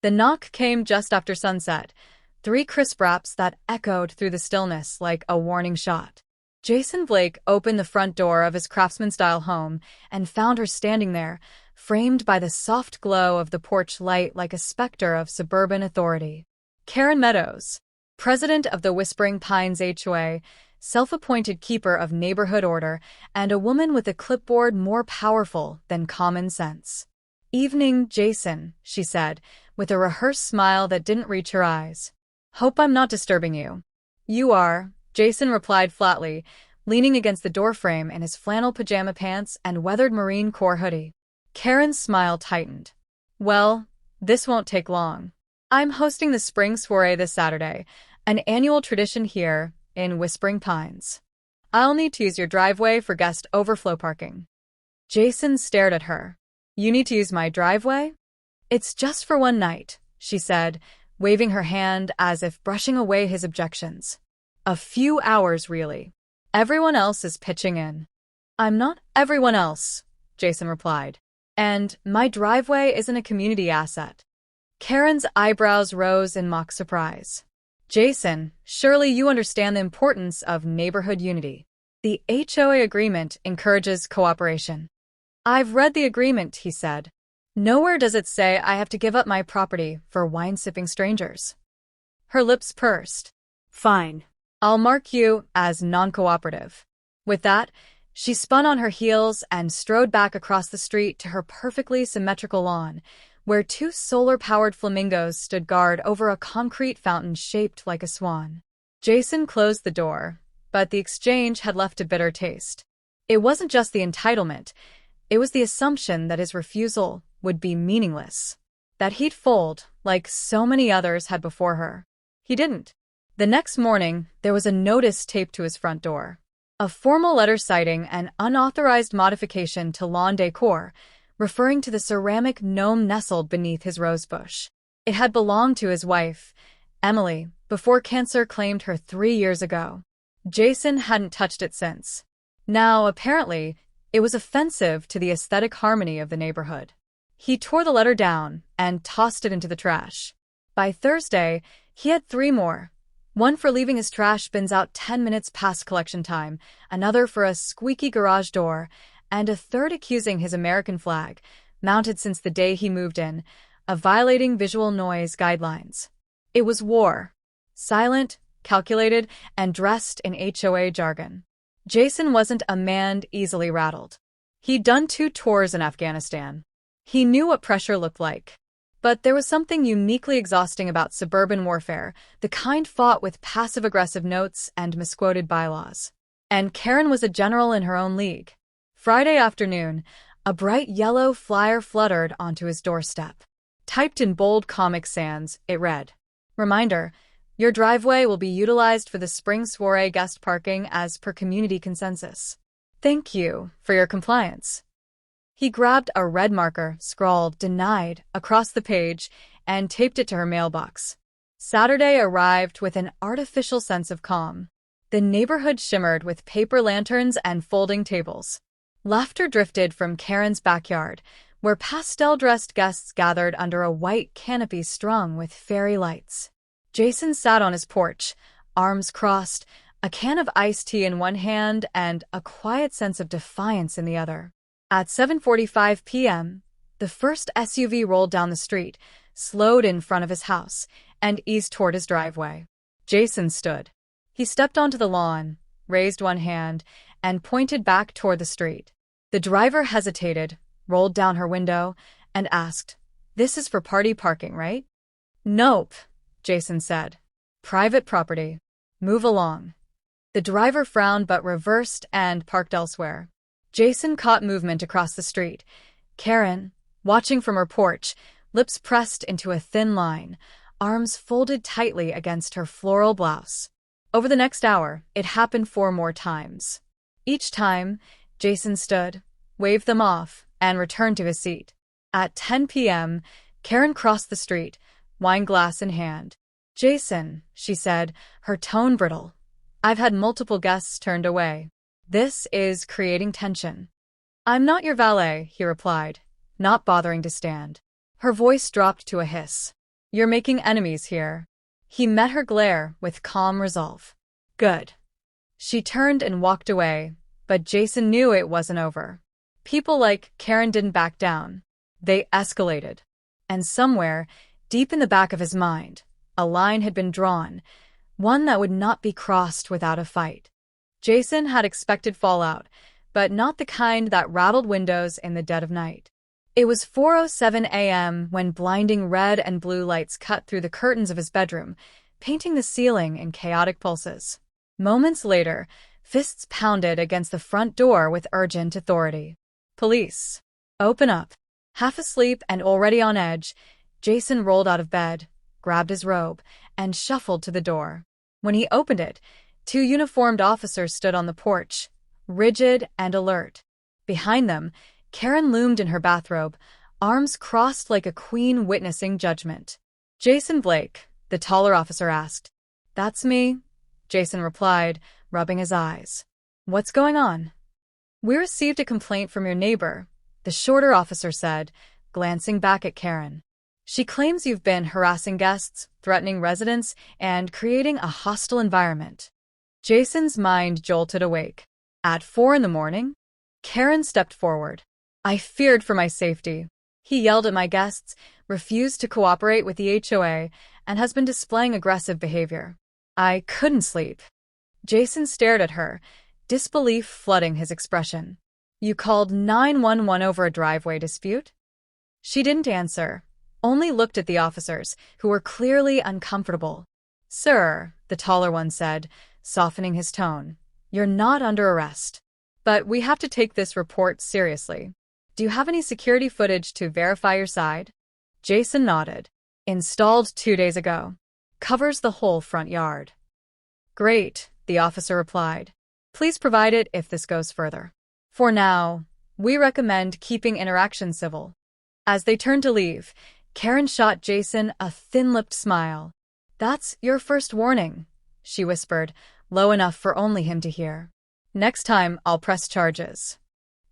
The knock came just after sunset, 3 crisp raps that echoed through the stillness like a warning shot. Jason Blake opened the front door of his craftsman-style home and found her standing there, framed by the soft glow of the porch light like a specter of suburban authority. Karen Meadows, president of the Whispering Pines HOA, self-appointed keeper of neighborhood order, and a woman with a clipboard more powerful than common sense. "Evening, Jason," she said, with a rehearsed smile that didn't reach her eyes. "Hope I'm not disturbing you." "You are," Jason replied flatly, leaning against the doorframe in his flannel pajama pants and weathered Marine Corps hoodie. Karen's smile tightened. "Well, this won't take long. I'm hosting the spring soiree this Saturday, an annual tradition here in Whispering Pines. I'll need to use your driveway for guest overflow parking." Jason stared at her. "You need to use my driveway?" "It's just for one night," she said, waving her hand as if brushing away his objections. "A few hours, really. Everyone else is pitching in." "I'm not everyone else," Jason replied. "And my driveway isn't a community asset." Karen's eyebrows rose in mock surprise. "Jason, surely you understand the importance of neighborhood unity. The HOA agreement encourages cooperation." "I've read the agreement," he said. "Nowhere does it say I have to give up my property for wine-sipping strangers." Her lips pursed. "Fine. I'll mark you as non-cooperative." With that, she spun on her heels and strode back across the street to her perfectly symmetrical lawn, where 2 solar-powered flamingos stood guard over a concrete fountain shaped like a swan. Jason closed the door, but the exchange had left a bitter taste. It wasn't just the entitlement, it was the assumption that his refusal would be meaningless, that he'd fold like so many others had before her. He didn't. The next morning, there was a notice taped to his front door. A formal letter citing an unauthorized modification to lawn decor, referring to the ceramic gnome nestled beneath his rosebush. It had belonged to his wife, Emily, before cancer claimed her 3 years ago. Jason hadn't touched it since. Now, apparently, it was offensive to the aesthetic harmony of the neighborhood. He tore the letter down and tossed it into the trash. By Thursday, he had 3 more. One for leaving his trash bins out 10 minutes past collection time, another for a squeaky garage door, and a third accusing his American flag, mounted since the day he moved in, of violating visual noise guidelines. It was war. Silent, calculated, and dressed in HOA jargon. Jason wasn't a man easily rattled. He'd done 2 tours in Afghanistan. He knew what pressure looked like. But there was something uniquely exhausting about suburban warfare, the kind fought with passive-aggressive notes and misquoted bylaws. And Karen was a general in her own league. Friday afternoon, a bright yellow flyer fluttered onto his doorstep. Typed in bold Comic Sans, it read, "Reminder, your driveway will be utilized for the spring soiree guest parking as per community consensus. Thank you for your compliance." He grabbed a red marker, scrawled "Denied" across the page, and taped it to her mailbox. Saturday arrived with an artificial sense of calm. The neighborhood shimmered with paper lanterns and folding tables. Laughter drifted from Karen's backyard, where pastel-dressed guests gathered under a white canopy strung with fairy lights. Jason sat on his porch, arms crossed, a can of iced tea in one hand and a quiet sense of defiance in the other. At 7:45 p.m., the first SUV rolled down the street, slowed in front of his house, and eased toward his driveway. Jason stood. He stepped onto the lawn, raised one hand, and pointed back toward the street. The driver hesitated, rolled down her window, and asked, "This is for party parking, right?" "Nope," Jason said. "Private property. Move along." The driver frowned but reversed and parked elsewhere. Jason caught movement across the street. Karen, watching from her porch, lips pressed into a thin line, arms folded tightly against her floral blouse. Over the next hour, it happened 4 more times. Each time, Jason stood, waved them off, and returned to his seat. At 10 p.m., Karen crossed the street, wine glass in hand. "Jason," she said, her tone brittle, "I've had multiple guests turned away. This is creating tension." "I'm not your valet," he replied, not bothering to stand. Her voice dropped to a hiss. You're making enemies here. He met her glare with calm resolve. Good. She turned and walked away, but Jason knew it wasn't over. People like Karen didn't back down. They escalated. And somewhere, deep in the back of his mind, a line had been drawn, one that would not be crossed without a fight. Jason had expected fallout, but not the kind that rattled windows in the dead of night. It was 4:07 a.m. when blinding red and blue lights cut through the curtains of his bedroom, painting the ceiling in chaotic pulses. Moments later, fists pounded against the front door with urgent authority. Police. Open up. Half asleep and already on edge, Jason rolled out of bed, grabbed his robe, and shuffled to the door. When he opened it, 2 uniformed officers stood on the porch, rigid and alert. Behind them, Karen loomed in her bathrobe, arms crossed like a queen witnessing judgment. Jason Blake, the taller officer asked. That's me, Jason replied, rubbing his eyes. What's going on? We received a complaint from your neighbor, the shorter officer said, glancing back at Karen. She claims you've been harassing guests, threatening residents, and creating a hostile environment. Jason's mind jolted awake. At 4 a.m, Karen stepped forward. I feared for my safety. He yelled at my guests, refused to cooperate with the HOA, and has been displaying aggressive behavior. I couldn't sleep. Jason stared at her, disbelief flooding his expression. You called 911 over a driveway dispute? She didn't answer, only looked at the officers, who were clearly uncomfortable. Sir, the taller one said, softening his tone, you're not under arrest. But we have to take this report seriously. Do you have any security footage to verify your side? Jason nodded. Installed 2 days ago. Covers the whole front yard. Great, the officer replied. Please provide it if this goes further. For now, we recommend keeping interaction civil. As they turned to leave, Karen shot Jason a thin-lipped smile. That's your first warning, she whispered, low enough for only him to hear. Next time, I'll press charges.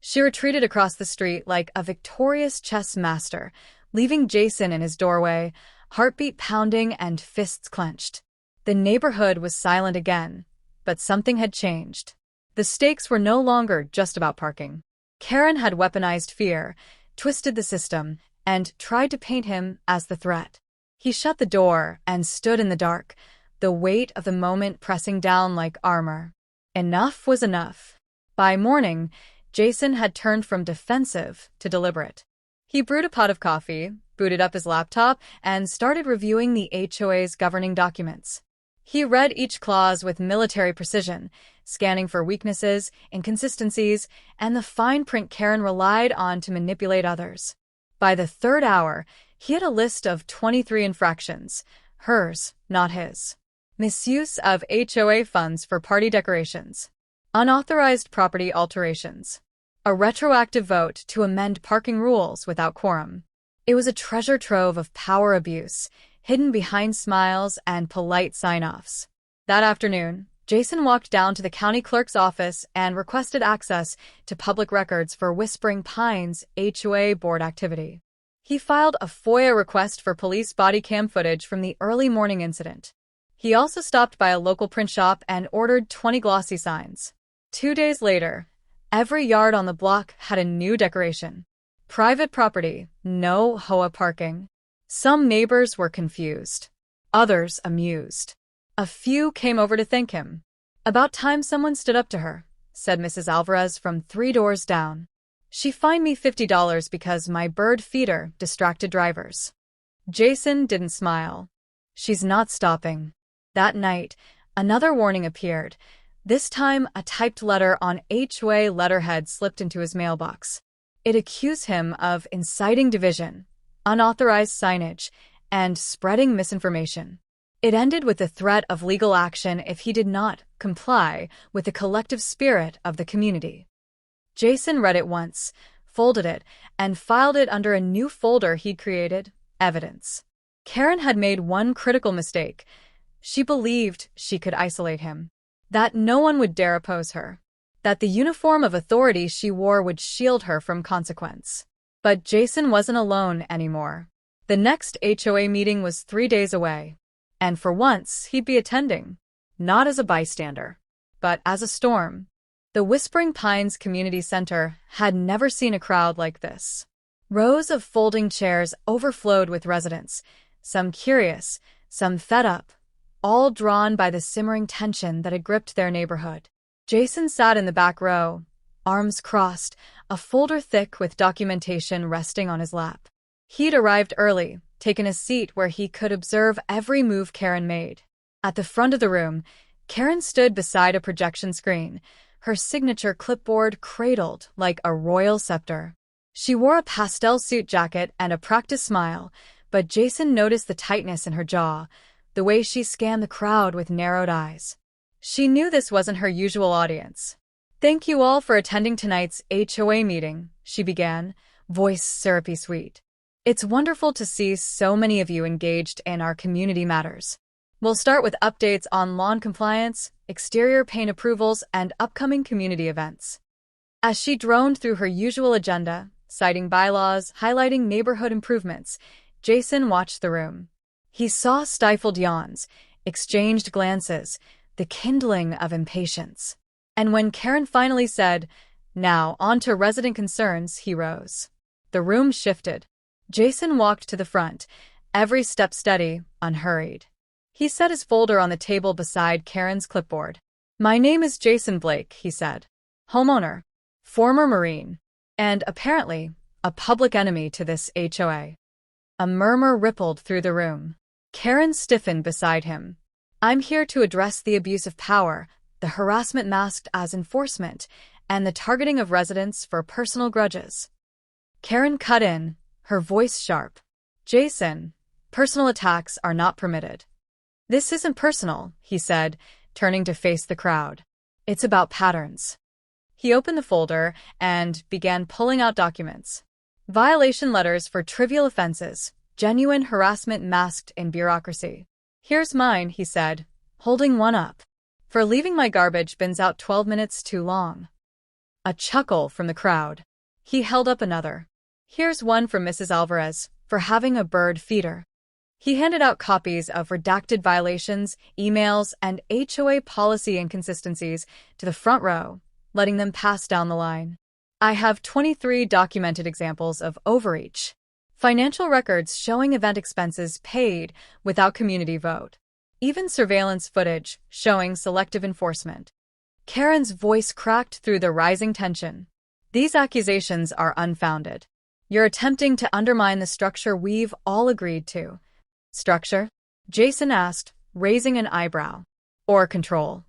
She retreated across the street like a victorious chess master, leaving Jason in his doorway, heartbeat pounding and fists clenched. The neighborhood was silent again, but something had changed. The stakes were no longer just about parking. Karen had weaponized fear, twisted the system, and tried to paint him as the threat. He shut the door and stood in the dark, the weight of the moment pressing down like armor. Enough was enough. By morning, Jason had turned from defensive to deliberate. He brewed a pot of coffee, booted up his laptop, and started reviewing the HOA's governing documents. He read each clause with military precision, scanning for weaknesses, inconsistencies, and the fine print Karen relied on to manipulate others. By the 3rd hour, he had a list of 23 infractions, hers, not his. Misuse of HOA funds for party decorations. Unauthorized property alterations. A retroactive vote to amend parking rules without quorum. It was a treasure trove of power abuse, hidden behind smiles and polite sign-offs. That afternoon, Jason walked down to the county clerk's office and requested access to public records for Whispering Pines HOA board activity. He filed a FOIA request for police body cam footage from the early morning incident. He also stopped by a local print shop and ordered 20 glossy signs. 2 days later, every yard on the block had a new decoration. Private property, no HOA parking. Some neighbors were confused. Others amused. A few came over to thank him. About time someone stood up to her, said Mrs. Alvarez from 3 doors down. She fined me $50 because my bird feeder distracted drivers. Jason didn't smile. She's not stopping. That night, another warning appeared. This time, a typed letter on HOA letterhead slipped into his mailbox. It accused him of inciting division, unauthorized signage, and spreading misinformation. It ended with the threat of legal action if he did not comply with the collective spirit of the community. Jason read it once, folded it, and filed it under a new folder he'd created, Evidence. Karen had made one critical mistake. She believed she could isolate him, that no one would dare oppose her, that the uniform of authority she wore would shield her from consequence. But Jason wasn't alone anymore. The next HOA meeting was 3 days away, and for once he'd be attending, not as a bystander, but as a storm. The Whispering Pines Community Center had never seen a crowd like this. Rows of folding chairs overflowed with residents, some curious, some fed up, all drawn by the simmering tension that had gripped their neighborhood. Jason sat in the back row, arms crossed, a folder thick with documentation resting on his lap. He'd arrived early, taken a seat where he could observe every move Karen made. At the front of the room, Karen stood beside a projection screen, her signature clipboard cradled like a royal scepter. She wore a pastel suit jacket and a practiced smile, but Jason noticed the tightness in her jaw, the way she scanned the crowd with narrowed eyes. She knew this wasn't her usual audience. "Thank you all for attending tonight's HOA meeting," she began, voice syrupy sweet. "It's wonderful to see so many of you engaged in our community matters. We'll start with updates on lawn compliance, exterior paint approvals, and upcoming community events." As she droned through her usual agenda, citing bylaws, highlighting neighborhood improvements, Jason watched the room. He saw stifled yawns, exchanged glances, the kindling of impatience. And when Karen finally said, "Now, on to resident concerns," he rose. The room shifted. Jason walked to the front, every step steady, unhurried. He set his folder on the table beside Karen's clipboard. "My name is Jason Blake," he said. "Homeowner, former Marine, and apparently a public enemy to this HOA." A murmur rippled through the room. Karen stiffened beside him. "I'm here to address the abuse of power, the harassment masked as enforcement, and the targeting of residents for personal grudges." Karen cut in, her voice sharp. "Jason, personal attacks are not permitted." "This isn't personal," he said, turning to face the crowd. "It's about patterns." He opened the folder and began pulling out documents. Violation letters for trivial offenses, genuine harassment masked in bureaucracy. "Here's mine," he said, holding one up. "For leaving my garbage bins out 12 minutes too long." A chuckle from the crowd. He held up another. "Here's one from Mrs. Alvarez, for having a bird feeder." He handed out copies of redacted violations, emails, and HOA policy inconsistencies to the front row, letting them pass down the line. "I have 23 documented examples of overreach. Financial records showing event expenses paid without community vote. Even surveillance footage showing selective enforcement." Karen's voice cracked through the rising tension. "These accusations are unfounded. You're attempting to undermine the structure we've all agreed to." "Structure?" Jason asked, raising an eyebrow. "Or control?"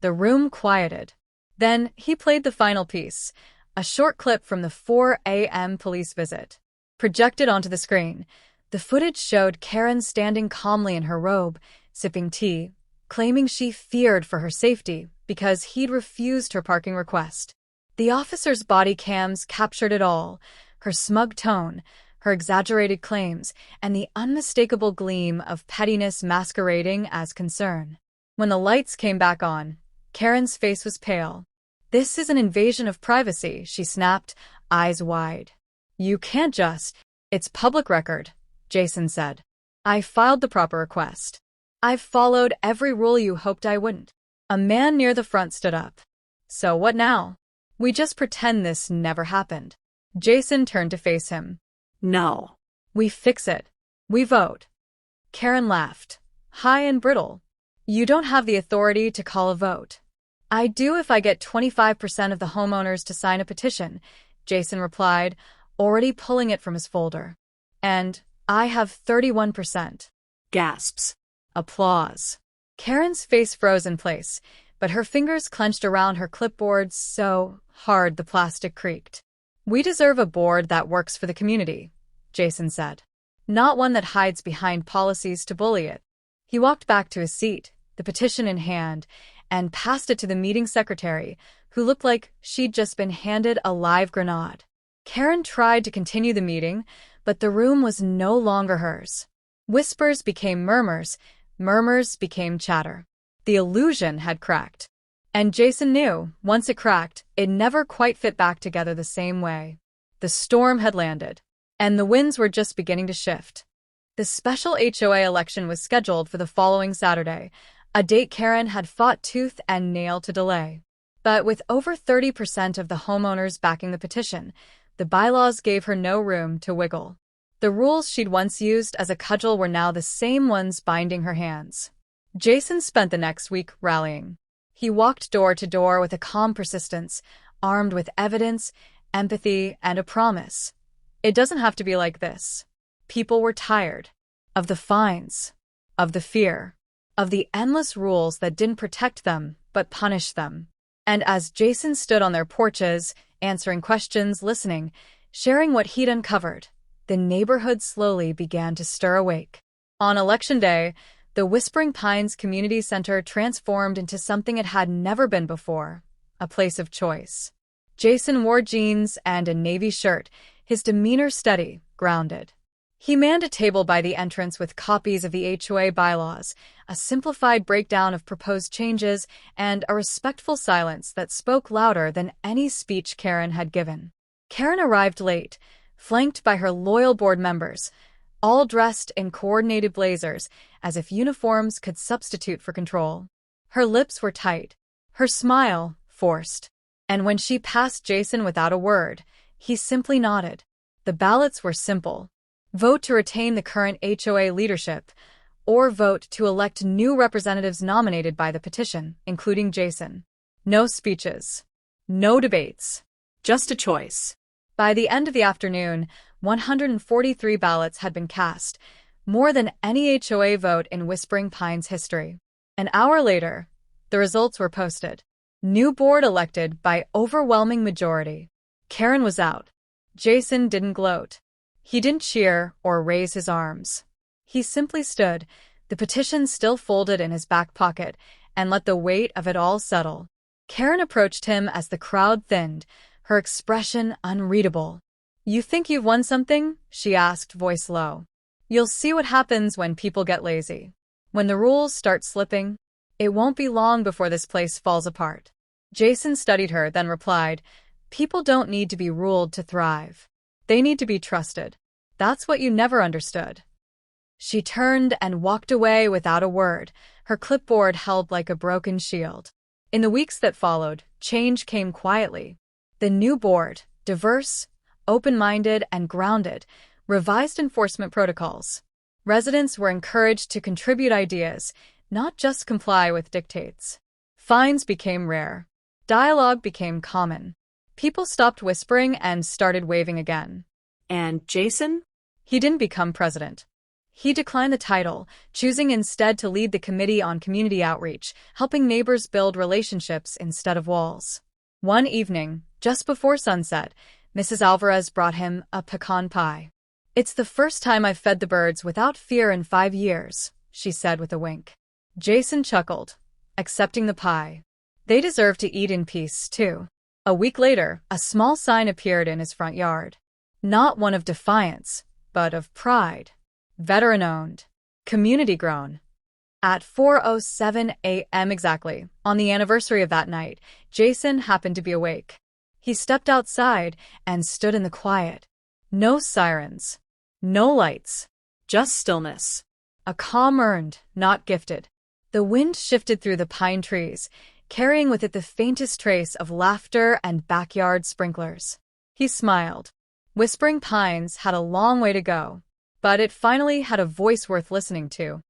The room quieted. Then he played the final piece, a short clip from the 4 a.m. police visit. Projected onto the screen, the footage showed Karen standing calmly in her robe, sipping tea, claiming she feared for her safety because he'd refused her parking request. The officer's body cams captured it all, her smug tone, her exaggerated claims, and the unmistakable gleam of pettiness masquerading as concern. When the lights came back on, Karen's face was pale. "This is an invasion of privacy," she snapped, eyes wide. "You can't just—" "It's public record," Jason said. "I filed the proper request. I've followed every rule you hoped I wouldn't." A man near the front stood up. "So what now? We just pretend this never happened." Jason turned to face him. "No. We fix it. We vote." Karen laughed, high and brittle. "You don't have the authority to call a vote." "I do if I get 25% of the homeowners to sign a petition," Jason replied, already pulling it from his folder. "And I have 31%. Gasps. Applause. Karen's face froze in place, but her fingers clenched around her clipboard so hard the plastic creaked. "We deserve a board that works for the community," Jason said. "Not one that hides behind policies to bully it." He walked back to his seat, the petition in hand, and passed it to the meeting secretary, who looked like she'd just been handed a live grenade. Karen tried to continue the meeting, but the room was no longer hers. Whispers became murmurs, murmurs became chatter. The illusion had cracked. And Jason knew, once it cracked, it never quite fit back together the same way. The storm had landed. and the winds were just beginning to shift. The special HOA election was scheduled for the following Saturday, a date Karen had fought tooth and nail to delay. But with over 30% of the homeowners backing the petition, the bylaws gave her no room to wiggle. The rules she'd once used as a cudgel were now the same ones binding her hands. Jason spent the next week rallying. He walked door to door with a calm persistence, armed with evidence, empathy, and a promise. It doesn't have to be like this. People were tired of the fines, of the fear, of the endless rules that didn't protect them but punished them. And as Jason stood on their porches, answering questions, listening, sharing what he'd uncovered, the neighborhood slowly began to stir awake. On Election Day, the Whispering Pines Community Center transformed into something it had never been before, a place of choice. Jason wore jeans and a navy shirt, his demeanor steady, grounded. He manned a table by the entrance with copies of the HOA bylaws, a simplified breakdown of proposed changes, and a respectful silence that spoke louder than any speech Karen had given. Karen arrived late, flanked by her loyal board members, all dressed in coordinated blazers, as if uniforms could substitute for control. Her lips were tight, her smile forced. And when she passed Jason without a word, he simply nodded. The ballots were simple. Vote to retain the current HOA leadership, or vote to elect new representatives nominated by the petition, including Jason. No speeches. No debates. Just a choice. By the end of the afternoon, 143 ballots had been cast, more than any HOA vote in Whispering Pines history. An hour later, the results were posted. New board elected by overwhelming majority. Karen was out. Jason didn't gloat. He didn't cheer or raise his arms. He simply stood, the petition still folded in his back pocket, and let the weight of it all settle. Karen approached him as the crowd thinned, her expression unreadable. "You think you've won something?" she asked, voice low. "You'll see what happens when people get lazy. When the rules start slipping, it won't be long before this place falls apart." Jason studied her, then replied, "People don't need to be ruled to thrive. They need to be trusted. That's what you never understood." She turned and walked away without a word, her clipboard held like a broken shield. In the weeks that followed, change came quietly. The new board, diverse, open-minded, and grounded, revised enforcement protocols. Residents were encouraged to contribute ideas, not just comply with dictates. Fines became rare. Dialogue became common. People stopped whispering and started waving again. And Jason? He didn't become president. He declined the title, choosing instead to lead the Committee on Community Outreach, helping neighbors build relationships instead of walls. One evening, just before sunset, Mrs. Alvarez brought him a pecan pie. "It's the first time I've fed the birds without fear in 5 years," she said with a wink. Jason chuckled, accepting the pie. They deserve to eat in peace, too. A week later, a small sign appeared in his front yard. Not one of defiance, but of pride. Veteran-owned. Community-grown. At 4:07 a.m. exactly, on the anniversary of that night, Jason happened to be awake. He stepped outside and stood in the quiet. No sirens. No lights. Just stillness. A calm earned, not gifted. The wind shifted through the pine trees, carrying with it the faintest trace of laughter and backyard sprinklers. He smiled. Whispering Pines had a long way to go, but it finally had a voice worth listening to.